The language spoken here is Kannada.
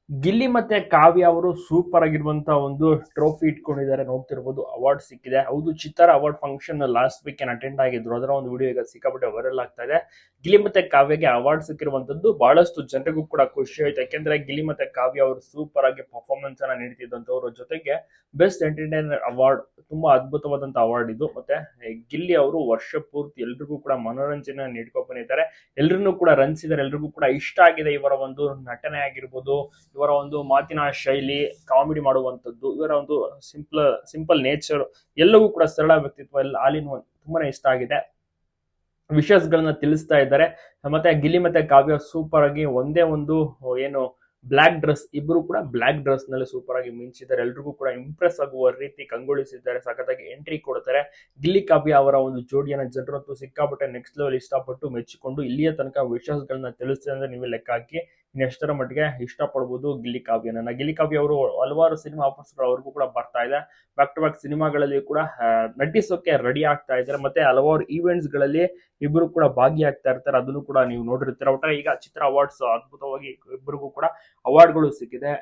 ಗಿಲ್ಲಿ ಮತ್ತೆ ಕಾವ್ಯ ಅವರು ಸೂಪರ್ ಆಗಿರುವಂತ ಒಂದು ಟ್ರೋಫಿ ಇಟ್ಕೊಂಡಿದ್ದಾರೆ. ನೋಡ್ತಿರ್ಬೋದು, ಅವಾರ್ಡ್ ಸಿಕ್ಕಿದೆ. ಹೌದು, ಚಿತ್ತಾರ award function last week attend ಆಗಿದ್ರು. ಅದರ ಒಂದು ವಿಡಿಯೋ ಈಗ ಸಿಕ್ಕಾಪಟ್ಟೆ ವೈರಲ್ ಆಗ್ತಾ ಇದೆ. ಗಿಲ್ಲಿ ಮತ್ತೆ ಕಾವ್ಯಗೆ ಅವಾರ್ಡ್ ಸಿಕ್ಕಿರುವಂತದ್ದು ಬಹಳಷ್ಟು ಜನರಿಗೂ ಕೂಡ ಖುಷಿ ಆಯ್ತು. ಯಾಕೆಂದ್ರೆ ಗಿಲ್ಲಿ ಮತ್ತೆ ಕಾವ್ಯ ಅವರು ಸೂಪರ್ ಆಗಿ ಪರ್ಫಾರ್ಮೆನ್ಸ್ ಅನ್ನ ನೀಡ್ತಿದ್ದಂತವ್ರ ಜೊತೆಗೆ ಬೆಸ್ಟ್ ಎಂಟರ್ಟೈನರ್ ಅವಾರ್ಡ್ ತುಂಬಾ ಅದ್ಭುತವಾದಂತ ಅವಾರ್ಡ್ ಇದು. ಮತ್ತೆ ಗಿಲ್ಲಿ ಅವರು ವರ್ಷ ಪೂರ್ತಿ ಎಲ್ರಿಗೂ ಕೂಡ ಮನೋರಂಜನೆ ನೀಡ್ಕೊಂಡು ಬಂದಿದ್ದಾರೆ. ಎಲ್ರನ್ನೂ ಕೂಡ ರಂಜಿಸಿದ್ದಾರೆ. ಎಲ್ರಿಗೂ ಕೂಡ ಇಷ್ಟ ಆಗಿದೆ ಇವರ ಒಂದು ನಟನೆ ಆಗಿರ್ಬೋದು, ಇವರ ಒಂದು ಮಾತಿನ ಶೈಲಿ, ಕಾಮಿಡಿ ಮಾಡುವಂಥದ್ದು, ಇವರ ಒಂದು ಸಿಂಪಲ್ ನೇಚರ್, ಎಲ್ಲವೂ ಕೂಡ ಸರಳ ವ್ಯಕ್ತಿತ್ವ ಎಲ್ಲ ಆಲಿನ ತುಂಬಾನೇ ಇಷ್ಟ ಆಗಿದೆ. ವಿಷಸ್ ಗಳನ್ನ ತಿಳಿಸ್ತಾ ಇದ್ದಾರೆ. ಮತ್ತೆ ಗಿಲ್ಲಿ ಮತ್ತೆ ಕಾವ್ಯ ಸೂಪರ್ ಆಗಿ ಒಂದೇ ಒಂದು ಏನು ಬ್ಲಾಕ್ ಡ್ರೆಸ್, ಇಬ್ರು ಕೂಡ ಬ್ಲಾಕ್ ಡ್ರೆಸ್ ನಲ್ಲಿ ಸೂಪರ್ ಆಗಿ ಮಿಂಚಿದ್ದಾರೆ. ಎಲ್ರಿಗೂ ಕೂಡ ಇಂಪ್ರೆಸ್ ಆಗುವ ರೀತಿ ಕಂಗೊಳಿಸಿದ್ದಾರೆ. ಸಖತ್ತಾಗಿ ಎಂಟ್ರಿ ಕೊಡ್ತಾರೆ. ಗಿಲ್ಲಿ ಕಾವ್ಯ ಅವರ ಒಂದು ಜೋಡಿಯನ್ನ ಜನರಂತೂ ಸಿಕ್ಕಾಪಟ್ಟೆ ನೆಕ್ಸ್ಟ್ ಲೆವೆಲ್ ಇಷ್ಟಪಟ್ಟು ಮೆಚ್ಚಿಕೊಂಡು ಇಲ್ಲಿಯ ತನಕ ವಿಷಸ್ ಗಳನ್ನ ತಿಳಿಸ್ತಾರೆ ಅಂದ್ರೆ ನೀವೇ ಲೆಕ್ಕ ಹಾಕಿ ಎಷ್ಟರ ಮಟ್ಟಿಗೆ ಇಷ್ಟಪಡಬಹುದು ಗಿಲ್ಲಿ ಕಾವ್ಯನ. ಗಿಲ್ಲಿ ಕಾವ್ಯ ಅವರು ಹಲವಾರು ಸಿನಿಮಾ ಆಫರ್ಸ್ ಅವ್ರಿಗೂ ಕೂಡ ಬರ್ತಾ ಇದೆ. ಬ್ಯಾಕ್ ಟು ಬ್ಯಾಕ್ ಸಿನಿಮಾಗಳಲ್ಲಿ ಕೂಡ ನಟಿಸೋಕೆ ರೆಡಿ ಆಗ್ತಾ ಇದ್ದಾರೆ. ಮತ್ತೆ ಹಲವಾರು ಈವೆಂಟ್ಸ್ ಗಳಲ್ಲಿ ಇಬ್ಬರು ಕೂಡ ಭಾಗಿಯಾಗ್ತಾ ಇರ್ತಾರೆ. ಅದನ್ನು ಕೂಡ ನೀವು ನೋಡಿರ್ತೀರ. ಒಟ್ಟಾರೆ ಈಗ ಚಿತ್ರ ಅವಾರ್ಡ್ಸ್ ಅದ್ಭುತವಾಗಿ ಇಬ್ಬರಿಗೂ ಕೂಡ ಅವಾರ್ಡ್ಗಳು ಸಿಕ್ಕಿದೆ.